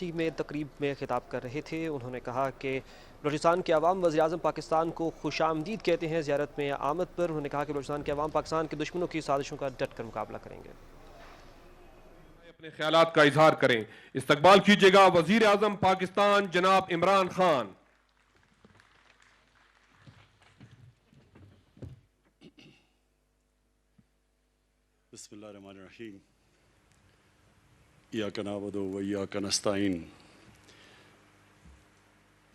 کراچی میں تقریب میں خطاب کر رہے تھے۔ انہوں نے کہا کہ بلوچستان کے عوام وزیر اعظم پاکستان کو خوش آمدید کہتے ہیں۔ زیارت میں آمد پر انہوں نے کہا کہ بلوچستان کے عوام پاکستان کے دشمنوں کی سازشوں کا ڈٹ کر مقابلہ کریں گے۔ اپنے خیالات کا اظہار کریں۔ استقبال کیجیے گا وزیر اعظم پاکستان جناب عمران خان۔ بسم اللہ الرحمن الرحیم۔ ایاک نعبد و ایاک نستعین۔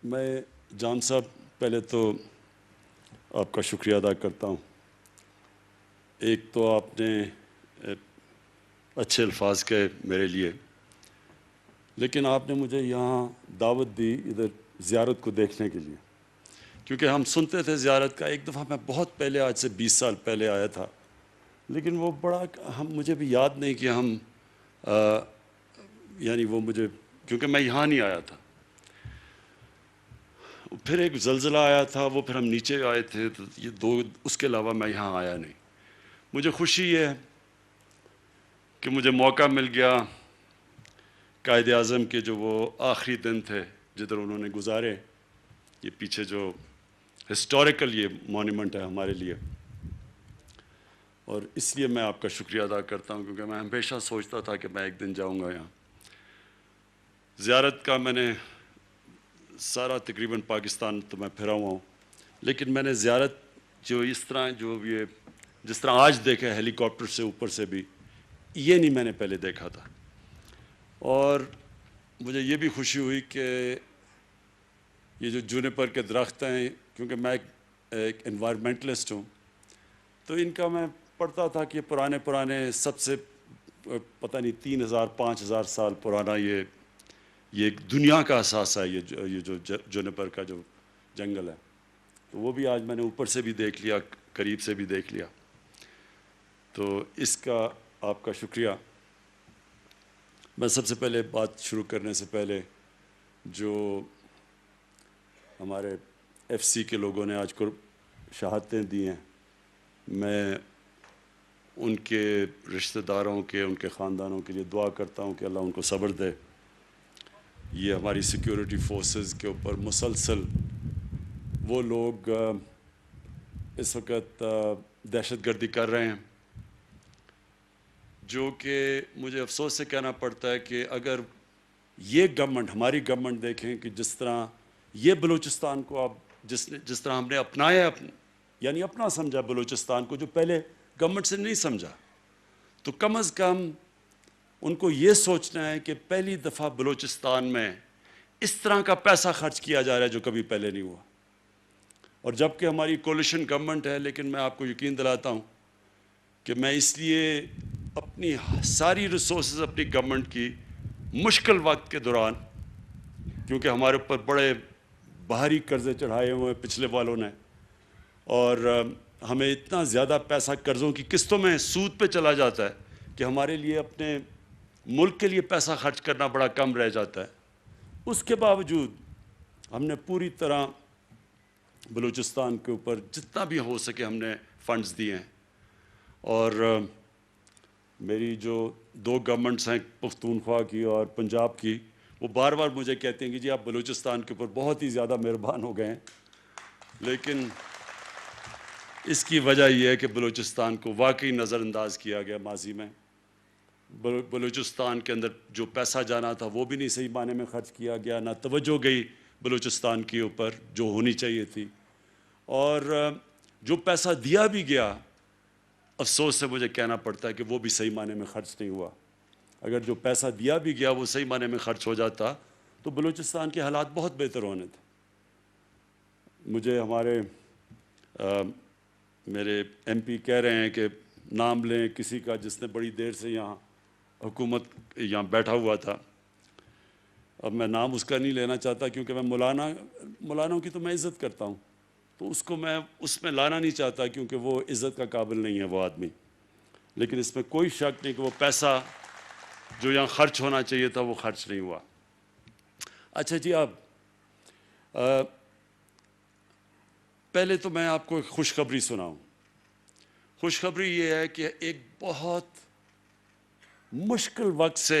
میں جان صاحب پہلے تو آپ کا شکریہ ادا کرتا ہوں۔ ایک تو آپ نے اچھے الفاظ کہے میرے لیے، لیکن آپ نے مجھے یہاں دعوت دی ادھر زیارت کو دیکھنے کے لیے، کیونکہ ہم سنتے تھے زیارت کا۔ ایک دفعہ میں بہت پہلے، آج سے 20 سال پہلے آیا تھا، لیکن وہ بڑا مجھے بھی یاد نہیں کہ ہم یعنی وہ مجھے، کیونکہ میں یہاں نہیں آیا تھا۔ پھر ایک زلزلہ آیا تھا، وہ پھر ہم نیچے آئے تھے، تو یہ دو، اس کے علاوہ میں یہاں آیا نہیں۔ مجھے خوشی ہے کہ مجھے موقع مل گیا، قائد اعظم کے جو وہ آخری دن تھے جدھر انہوں نے گزارے، یہ پیچھے جو ہسٹوریکل یہ مونیمنٹ ہے ہمارے لیے، اور اس لیے میں آپ کا شکریہ ادا کرتا ہوں، کیونکہ میں ہمیشہ سوچتا تھا کہ میں ایک دن جاؤں گا یہاں۔ زیارت کا میں نے سارا تقریباً پاکستان تو میں پھرا ہوا ہوں، لیکن میں نے زیارت جو اس طرح جو یہ جس طرح آج دیکھا ہیلی کاپٹر سے اوپر سے بھی، یہ نہیں میں نے پہلے دیکھا تھا۔ اور مجھے یہ بھی خوشی ہوئی کہ یہ جو جونیپر کے درخت ہیں، کیونکہ میں ایک انوائرمنٹلسٹ ہوں، تو ان کا میں پڑھتا تھا کہ پرانے سب سے پتہ نہیں 3000 5000 سال پرانا یہ ایک دنیا کا اثاثہ ہے، یہ جو جونیپر کا جو جنگل ہے، تو وہ بھی آج میں نے اوپر سے بھی دیکھ لیا، قریب سے بھی دیکھ لیا، تو اس کا آپ کا شکریہ۔ میں سب سے پہلے بات شروع کرنے سے پہلے جو ہمارے ایف سی کے لوگوں نے آج کو شہادتیں دی ہیں، میں ان کے رشتہ داروں کے، ان کے خاندانوں کے لیے دعا کرتا ہوں کہ اللہ ان کو صبر دے۔ یہ ہماری سیکیورٹی فورسز کے اوپر مسلسل وہ لوگ اس وقت دہشت گردی کر رہے ہیں، جو کہ مجھے افسوس سے کہنا پڑتا ہے کہ اگر یہ گورنمنٹ، ہماری گورنمنٹ دیکھیں کہ جس طرح یہ بلوچستان کو اب جس طرح ہم نے اپنایا، یعنی اپنا سمجھا بلوچستان کو، جو پہلے گورنمنٹ سے نہیں سمجھا، تو کم از کم ان کو یہ سوچنا ہے کہ پہلی دفعہ بلوچستان میں اس طرح کا پیسہ خرچ کیا جا رہا ہے جو کبھی پہلے نہیں ہوا۔ اور جب کہ ہماری کولیشن گورنمنٹ ہے، لیکن میں آپ کو یقین دلاتا ہوں کہ میں اس لیے اپنی ساری ریسورسز اپنی گورنمنٹ کی مشکل وقت کے دوران، کیونکہ ہمارے اوپر بڑے بھاری قرضے چڑھائے ہوئے ہیں پچھلے والوں نے، اور ہمیں اتنا زیادہ پیسہ قرضوں کی قسطوں میں سود پہ چلا جاتا ہے کہ ہمارے لیے اپنے ملک کے لیے پیسہ خرچ کرنا بڑا کم رہ جاتا ہے۔ اس کے باوجود ہم نے پوری طرح بلوچستان کے اوپر جتنا بھی ہو سکے ہم نے فنڈز دیے ہیں، اور میری جو دو گورنمنٹس ہیں، پختونخوا کی اور پنجاب کی، وہ بار بار مجھے کہتے ہیں کہ جی آپ بلوچستان کے اوپر بہت ہی زیادہ مہربان ہو گئے ہیں، لیکن اس کی وجہ یہ ہے کہ بلوچستان کو واقعی نظر انداز کیا گیا ماضی میں۔ بلوچستان کے اندر جو پیسہ جانا تھا وہ بھی نہیں صحیح معنی میں خرچ کیا گیا، نہ توجہ گئی بلوچستان کے اوپر جو ہونی چاہیے تھی، اور جو پیسہ دیا بھی گیا، افسوس سے مجھے کہنا پڑتا ہے کہ وہ بھی صحیح معنی میں خرچ نہیں ہوا۔ اگر جو پیسہ دیا بھی گیا وہ صحیح معنی میں خرچ ہو جاتا تو بلوچستان کے حالات بہت بہتر ہونے تھے۔ مجھے ہمارے میرے ایم پی کہہ رہے ہیں کہ نام لیں کسی کا جس نے بڑی دیر سے یہاں حکومت یہاں بیٹھا ہوا تھا۔ اب میں نام اس کا نہیں لینا چاہتا، کیونکہ میں مولانوں کی تو میں عزت کرتا ہوں، تو اس کو میں اس میں لانا نہیں چاہتا، کیونکہ وہ عزت کا قابل نہیں ہے وہ آدمی۔ لیکن اس میں کوئی شک نہیں کہ وہ پیسہ جو یہاں خرچ ہونا چاہیے تھا وہ خرچ نہیں ہوا۔ اچھا جی، اب پہلے تو میں آپ کو ایک خوشخبری سناؤں۔ خوشخبری یہ ہے کہ ایک بہت مشکل وقت سے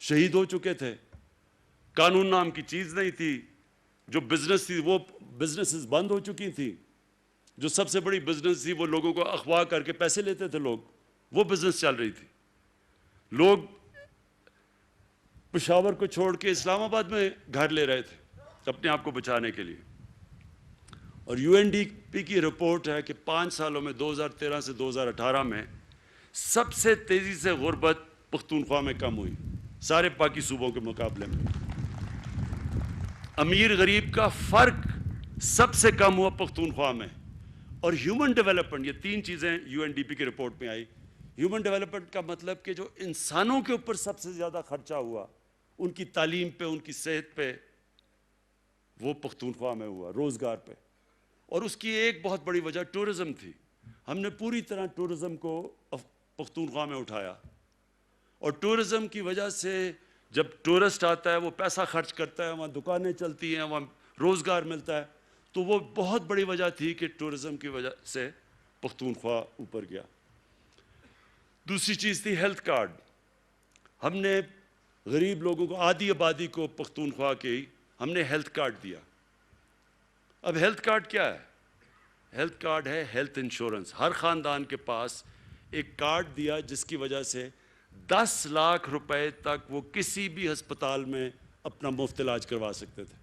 شہید ہو چکے تھے. قانون نام کی چیز نہیں تھی. جو بزنس تھی وہ بزنسز بند ہو چکی تھی. جو سب سے بڑی بزنس تھی وہ لوگوں کو اغوا کر کے پیسے لیتے تھے لوگ, وہ بزنس چل رہی تھی. لوگ پشاور کو چھوڑ کے اسلام آباد میں گھر لے رہے تھے اپنے آپ کو بچانے کے لیے. اور یو این ڈی پی کی رپورٹ ہے کہ 5 سالوں میں 2013 سے 2018 میں سب سے تیزی سے غربت پختونخوا میں کم ہوئی سارے باقی صوبوں کے مقابلے میں. امیر غریب کا فرق سب سے کم ہوا پختونخوا میں. اور ہیومن ڈیولپمنٹ, یہ 3 چیزیں یو این ڈی پی کی رپورٹ میں آئی. ہیومن ڈیولپمنٹ کا مطلب کہ جو انسانوں کے اوپر سب سے زیادہ خرچہ ہوا, ان کی تعلیم پہ, ان کی صحت پہ, وہ پختونخوا میں ہوا, روزگار پہ. اور اس کی ایک بہت بڑی وجہ ٹورزم تھی. ہم نے پوری طرح ٹورزم کو پختونخوا میں اٹھایا. اور ٹورزم کی وجہ سے جب ٹورسٹ آتا ہے وہ پیسہ خرچ کرتا ہے, وہاں دکانیں چلتی ہیں, وہاں روزگار ملتا ہے, تو وہ بہت بڑی وجہ تھی کہ ٹورزم کی وجہ سے پختونخوا اوپر گیا. دوسری چیز تھی ہیلتھ کارڈ. ہم نے غریب لوگوں کو, آدھی آبادی کو پختونخوا کی ہم نے ہیلتھ کارڈ دیا. اب ہیلتھ کارڈ کیا ہے؟ ہیلتھ کارڈ ہے ہیلتھ انشورنس. ہر خاندان کے پاس ایک کارڈ دیا جس کی وجہ سے 10 لاکھ روپے تک وہ کسی بھی ہسپتال میں اپنا مفت علاج کروا سکتے تھے.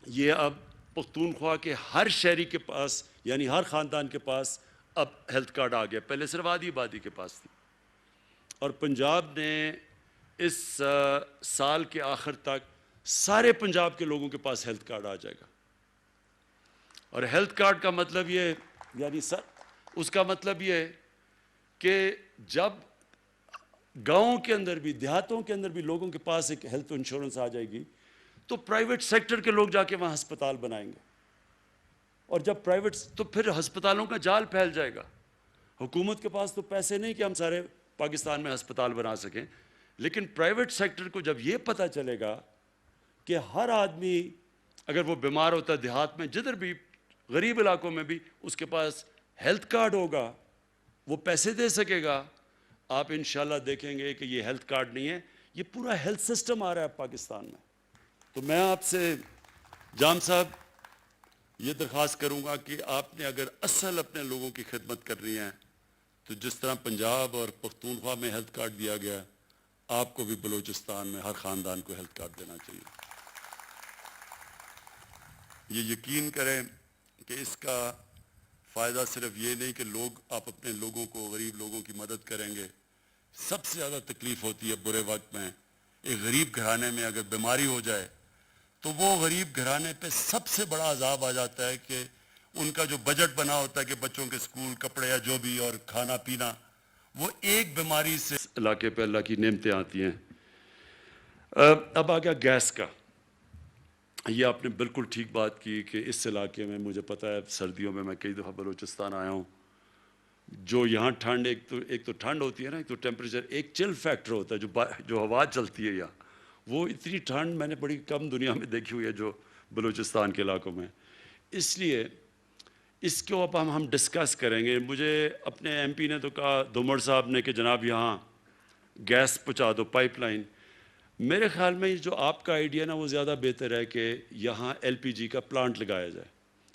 یہ اب پختونخوا کے ہر شہری کے پاس, یعنی ہر خاندان کے پاس اب ہیلتھ کارڈ آ گیا. پہلے صرف آدھی آبادی کے پاس تھی. اور پنجاب نے اس سال کے آخر تک سارے پنجاب کے لوگوں کے پاس ہیلتھ کارڈ آ جائے گا. اور ہیلتھ کارڈ کا مطلب یہ, یعنی اس کا مطلب یہ کہ جب گاؤں کے اندر بھی, دیہاتوں کے اندر بھی لوگوں کے پاس ایک ہیلتھ انشورنس آ جائے گی تو پرائیویٹ سیکٹر کے لوگ جا کے وہاں ہسپتال بنائیں گے. اور جب پرائیویٹ, تو پھر ہسپتالوں کا جال پھیل جائے گا. حکومت کے پاس تو پیسے نہیں کہ ہم سارے پاکستان میں ہسپتال بنا سکیں, لیکن پرائیویٹ سیکٹر کو جب یہ پتہ چلے گا کہ ہر آدمی اگر وہ بیمار ہوتا ہے دیہات میں, جدھر بھی غریب علاقوں میں بھی, اس کے پاس ہیلتھ کارڈ ہوگا, وہ پیسے دے سکے گا. آپ انشاءاللہ دیکھیں گے کہ یہ ہیلتھ کارڈ نہیں ہے, یہ پورا ہیلتھ سسٹم آ رہا ہے پاکستان میں. تو میں آپ سے جام صاحب یہ درخواست کروں گا کہ آپ نے اگر اصل اپنے لوگوں کی خدمت کرنی ہے تو جس طرح پنجاب اور پختونخوا میں ہیلتھ کارڈ دیا گیا, آپ کو بھی بلوچستان میں ہر خاندان کو ہیلتھ کارڈ دینا چاہیے. یہ یقین کریں کہ اس کا فائدہ صرف یہ نہیں کہ آپ اپنے لوگوں کو, غریب لوگوں کی مدد کریں گے. سب سے زیادہ تکلیف ہوتی ہے برے وقت میں. ایک غریب گھرانے میں اگر بیماری ہو جائے تو وہ غریب گھرانے پہ سب سے بڑا عذاب آ جاتا ہے کہ ان کا جو بجٹ بنا ہوتا ہے کہ بچوں کے سکول, کپڑے یا جو بھی اور کھانا پینا, وہ ایک بیماری سے علاقے پہ اللہ کی نعمتیں آتی ہیں. اب آ گیا گیس کا. یہ آپ نے بالکل ٹھیک بات کی کہ اس علاقے میں, مجھے پتہ ہے سردیوں میں کئی دفعہ بلوچستان آیا ہوں, جو یہاں ٹھنڈ, ایک تو ٹھنڈ ہوتی ہے نا, ایک تو ٹیمپریچر, ایک چل فیکٹر ہوتا ہے جو ہوا چلتی ہے یہاں, وہ اتنی ٹھنڈ میں نے بڑی کم دنیا میں دیکھی ہوئی ہے جو بلوچستان کے علاقوں میں. اس لیے اس کو اب ہم ڈسکس کریں گے. مجھے اپنے ایم پی نے تو کہا, دومڑ صاحب نے, کہ جناب یہاں گیس پہنچا دو, پائپ لائن. میرے خیال میں جو آپ کا آئیڈیا نا وہ زیادہ بہتر ہے کہ یہاں ایل پی جی کا پلانٹ لگایا جائے,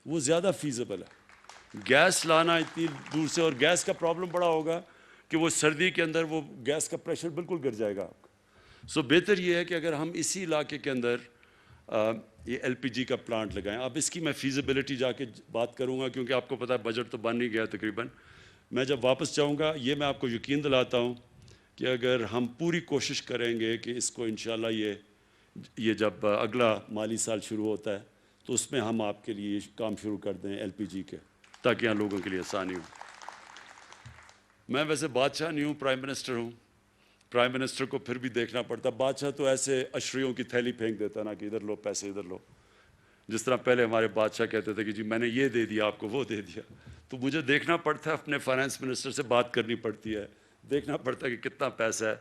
وہ زیادہ فیزیبل ہے. گیس لانا اتنی دور سے, اور گیس کا پرابلم بڑا ہوگا کہ وہ سردی کے اندر وہ گیس کا پریشر بالکل گر جائے گا آپ کا. سو بہتر یہ ہے کہ اگر ہم اسی علاقے کے اندر یہ ایل پی جی کا پلانٹ لگائیں. اب اس کی میں فیزیبلٹی جا کے بات کروں گا کیونکہ آپ کو پتہ ہے بجٹ تو بن ہی گیا تقریباً. میں جب واپس جاؤں گا یہ میں آپ کو یقین دلاتا ہوں کہ اگر ہم پوری کوشش کریں گے کہ اس کو انشاءاللہ یہ جب اگلا مالی سال شروع ہوتا ہے تو اس میں ہم آپ کے لیے کام شروع کر دیں ایل پی جی کے, تاکہ یہاں لوگوں کے لیے آسانی ہو. میں ویسے بادشاہ نہیں ہوں, پرائم منسٹر ہوں. پرائم منسٹر کو پھر بھی دیکھنا پڑتا. بادشاہ تو ایسے اشریوں کی تھیلی پھینک دیتا نا کہ ادھر لو پیسے, ادھر لو. جس طرح پہلے ہمارے بادشاہ کہتے تھے کہ جی میں نے یہ دے دیا آپ کو, وہ دے دیا. تو مجھے دیکھنا پڑتا ہے, اپنے فائنانس منسٹر سے بات کرنی پڑتی ہے, دیکھنا پڑتا ہے کہ کتنا پیسہ ہے.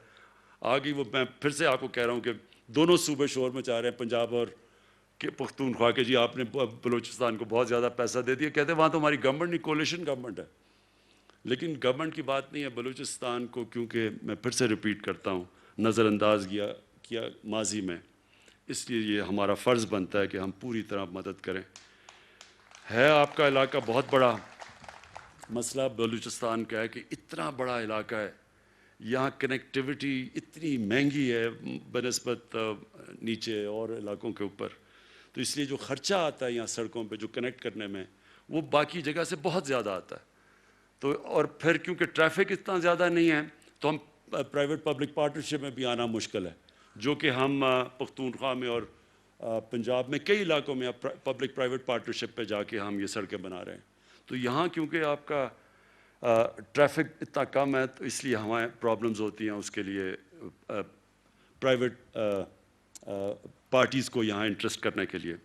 آگے وہ میں پھر سے آپ کو کہہ رہا ہوں کہ دونوں صوبے شور میں چاہ رہے ہیں, پنجاب اور کہ پختونخوا کے, جی آپ نے بلوچستان کو بہت زیادہ پیسہ دے دیا. کہتے ہیں وہاں تو ہماری گورنمنٹ نہیں, کولیشن گورنمنٹ ہے. لیکن گورنمنٹ کی بات نہیں ہے. بلوچستان کو کیونکہ میں پھر سے ریپیٹ کرتا ہوں نظر انداز کیا ماضی میں, اس لیے یہ ہمارا فرض بنتا ہے کہ ہم پوری طرح مدد کریں. ہے آپ کا علاقہ بہت بڑا, مسئلہ بلوچستان کا ہے کہ اتنا بڑا علاقہ ہے, یہاں کنیکٹیوٹی اتنی مہنگی ہے بنسبت نیچے اور علاقوں کے اوپر, تو اس لیے جو خرچہ آتا ہے یہاں سڑکوں پہ جو کنیکٹ کرنے میں وہ باقی جگہ سے بہت زیادہ آتا ہے. تو اور پھر کیونکہ ٹریفک اتنا زیادہ نہیں ہے تو ہم پرائیویٹ پبلک پارٹنرشپ میں بھی آنا مشکل ہے, جو کہ ہم پختونخوا میں اور پنجاب میں کئی علاقوں میں پبلک پرائیویٹ پارٹنرشپ پہ جا کے ہم یہ سڑکیں بنا رہے ہیں. تو یہاں کیونکہ آپ کا ٹریفک اتنا کم ہے تو اس لیے ہمیں پرابلمز ہوتی ہیں, اس کے لیے پرائیویٹ پارٹیز کو یہاں انٹرسٹ کرنے کے لیے.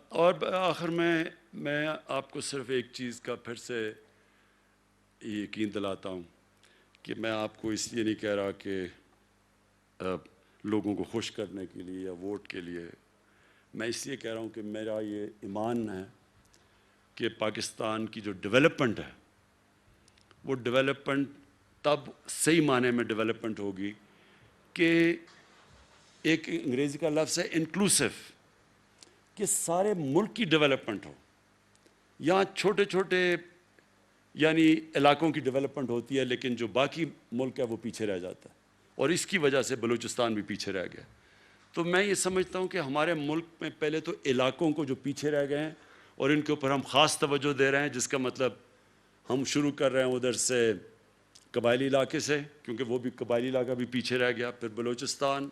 اور آخر میں آپ کو صرف ایک چیز کا پھر سے یقین دلاتا ہوں کہ میں آپ کو اس لیے نہیں کہہ رہا کہ لوگوں کو خوش کرنے کے لیے یا ووٹ کے لیے, میں اس لیے کہہ رہا ہوں کہ میرا یہ ایمان ہے کہ پاکستان کی جو ڈیولپمنٹ ہے وہ ڈیولپمنٹ تب صحیح معنی میں ڈیولپمنٹ ہوگی کہ ایک انگریزی کا لفظ ہے انکلوسیو, کہ سارے ملک کی ڈیولپمنٹ ہو. یہاں چھوٹے چھوٹے یعنی علاقوں کی ڈیولپمنٹ ہوتی ہے لیکن جو باقی ملک ہے وہ پیچھے رہ جاتا ہے, اور اس کی وجہ سے بلوچستان بھی پیچھے رہ گیا. تو میں یہ سمجھتا ہوں کہ ہمارے ملک میں پہلے تو علاقوں کو جو پیچھے رہ گئے ہیں اور ان کے اوپر ہم خاص توجہ دے رہے ہیں, جس کا مطلب ہم شروع کر رہے ہیں ادھر سے قبائلی علاقے سے, کیونکہ وہ بھی قبائلی علاقہ بھی پیچھے رہ گیا, پھر بلوچستان,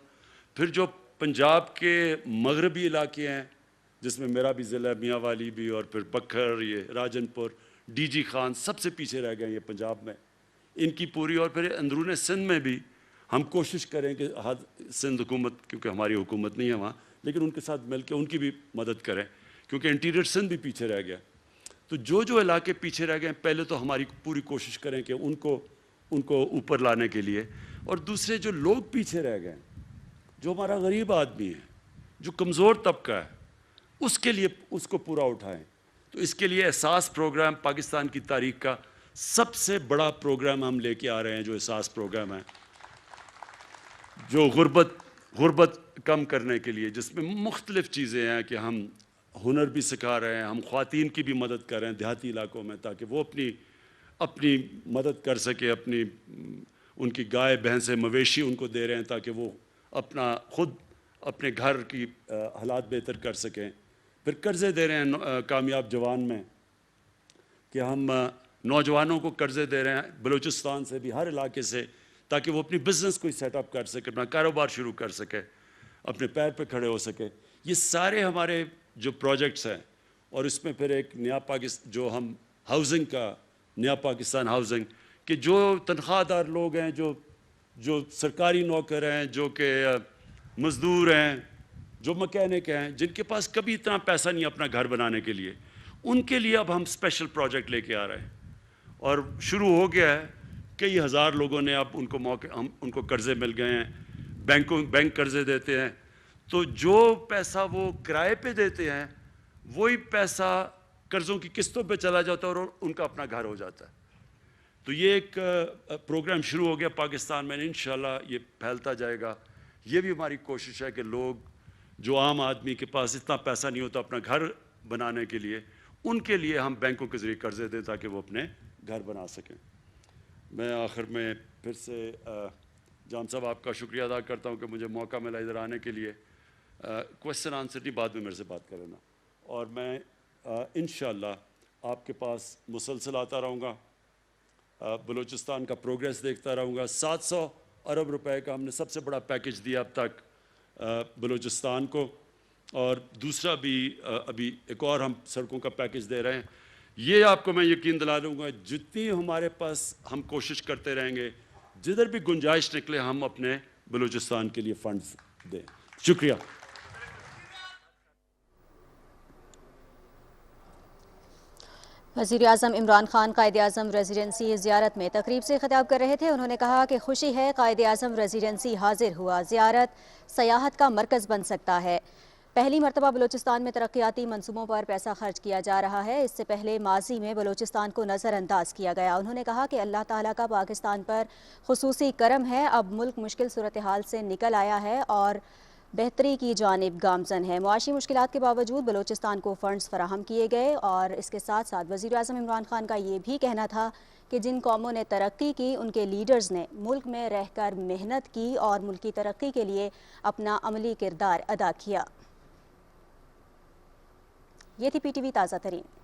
پھر جو پنجاب کے مغربی علاقے ہیں جس میں میرا بھی ضلع میاں والی بھی, اور پھر بکھر, یہ راجن پور, ڈی جی خان, سب سے پیچھے رہ گئے یہ پنجاب میں, ان کی پوری. اور پھر اندرون سندھ میں بھی ہم کوشش کریں کہ سندھ حکومت, کیونکہ ہماری حکومت نہیں ہے وہاں, لیکن ان کے ساتھ مل کے ان کی بھی مدد کریں کیونکہ انٹیریئر سندھ بھی پیچھے رہ گیا. تو جو علاقے پیچھے رہ گئے پہلے تو ہماری پوری کوشش کریں کہ ان کو اوپر لانے کے لیے, اور دوسرے جو لوگ پیچھے رہ گئے, جو ہمارا غریب آدمی ہے, جو کمزور طبقہ ہے, اس کے لیے اس کو پورا اٹھائیں. تو اس کے لیے احساس پروگرام پاکستان کی تاریخ کا سب سے بڑا پروگرام ہم لے کے آ رہے ہیں, جو احساس پروگرام ہے, جو غربت کم کرنے کے لیے, جس میں مختلف چیزیں ہیں کہ ہم ہنر بھی سکھا رہے ہیں, ہم خواتین کی بھی مدد کر رہے ہیں دیہاتی علاقوں میں تاکہ وہ اپنی مدد کر سکے, ان کی گائے بھینسیں مویشی ان کو دے رہے ہیں تاکہ وہ خود اپنے گھر کی حالات بہتر کر سکیں. پھر قرضے دے رہے ہیں کامیاب جوان میں, کہ ہم نوجوانوں کو قرضے دے رہے ہیں بلوچستان سے بھی, ہر علاقے سے, تاکہ وہ اپنی بزنس کو سیٹ اپ کر سکے, اپنا کاروبار شروع کر سکے, اپنے پیر پہ کھڑے ہو سکے. یہ سارے ہمارے جو پروجیکٹس ہیں, اور اس میں پھر ایک نیا پاکستان, جو ہم ہاؤسنگ کا نیا پاکستان ہاؤسنگ, کہ جو تنخواہ دار لوگ ہیں, جو سرکاری نوکر ہیں, جو کہ مزدور ہیں, جو مکینک ہیں, جن کے پاس کبھی اتنا پیسہ نہیں اپنا گھر بنانے کے لیے, ان کے لیے اب ہم اسپیشل پروجیکٹ لے کے آ رہے ہیں. اور شروع ہو گیا ہے, کئی ہزار لوگوں نے اب ان کو قرضے مل گئے ہیں, بینک قرضے دیتے ہیں. تو جو پیسہ وہ کرائے پہ دیتے ہیں وہی پیسہ قرضوں کی قسطوں پہ چلا جاتا ہے اور ان کا اپنا گھر ہو جاتا ہے. تو یہ ایک پروگرام شروع ہو گیا پاکستان میں, انشاءاللہ یہ پھیلتا جائے گا. یہ بھی ہماری کوشش ہے کہ لوگ, جو عام آدمی کے پاس اتنا پیسہ نہیں ہوتا اپنا گھر بنانے کے لیے, ان کے لیے ہم بینکوں کے ذریعے قرضے دیں تاکہ وہ اپنے گھر بنا سکیں. میں آخر میں پھر سے جان صاحب آپ کا شکریہ ادا کرتا ہوں کہ مجھے موقع ملا ادھر آنے کے لیے. کوشچن آنسر نہیں, بعد میں میرے سے بات کرنا, اور میں انشاءاللہ آپ کے پاس مسلسل آتا رہوں گا, بلوچستان کا پروگریس دیکھتا رہوں گا. 700 ارب روپے کا ہم نے سب سے بڑا پیکج دیا اب تک بلوچستان کو, اور دوسرا بھی ابھی ایک اور ہم سڑکوں کا پیکج دے رہے ہیں. یہ آپ کو میں یقین دلا دوں گا, جتنی ہمارے پاس ہم کوشش کرتے رہیں گے, جدھر بھی گنجائش نکلے ہم اپنے بلوچستان کے لیے فنڈز دیں. شکریہ. وزیر اعظم عمران خان قائد اعظم ریزیڈنسی زیارت میں تقریب سے خطاب کر رہے تھے. انہوں نے کہا کہ خوشی ہے قائد اعظم ریزیڈنسی حاضر ہوا, زیارت سیاحت کا مرکز بن سکتا ہے. پہلی مرتبہ بلوچستان میں ترقیاتی منصوبوں پر پیسہ خرچ کیا جا رہا ہے. اس سے پہلے ماضی میں بلوچستان کو نظر انداز کیا گیا. انہوں نے کہا کہ اللہ تعالیٰ کا پاکستان پر خصوصی کرم ہے. اب ملک مشکل صورتحال سے نکل آیا ہے اور بہتری کی جانب گامزن ہے. معاشی مشکلات کے باوجود بلوچستان کو فنڈز فراہم کیے گئے اور اس کے ساتھ ساتھ وزیر اعظم عمران خان کا یہ بھی کہنا تھا کہ جن قوموں نے ترقی کی ان کے لیڈرز نے ملک میں رہ کر محنت کی اور ملک کی ترقی کے لیے اپنا عملی کردار ادا کیا. یہ تھی پی ٹی وی تازہ ترین.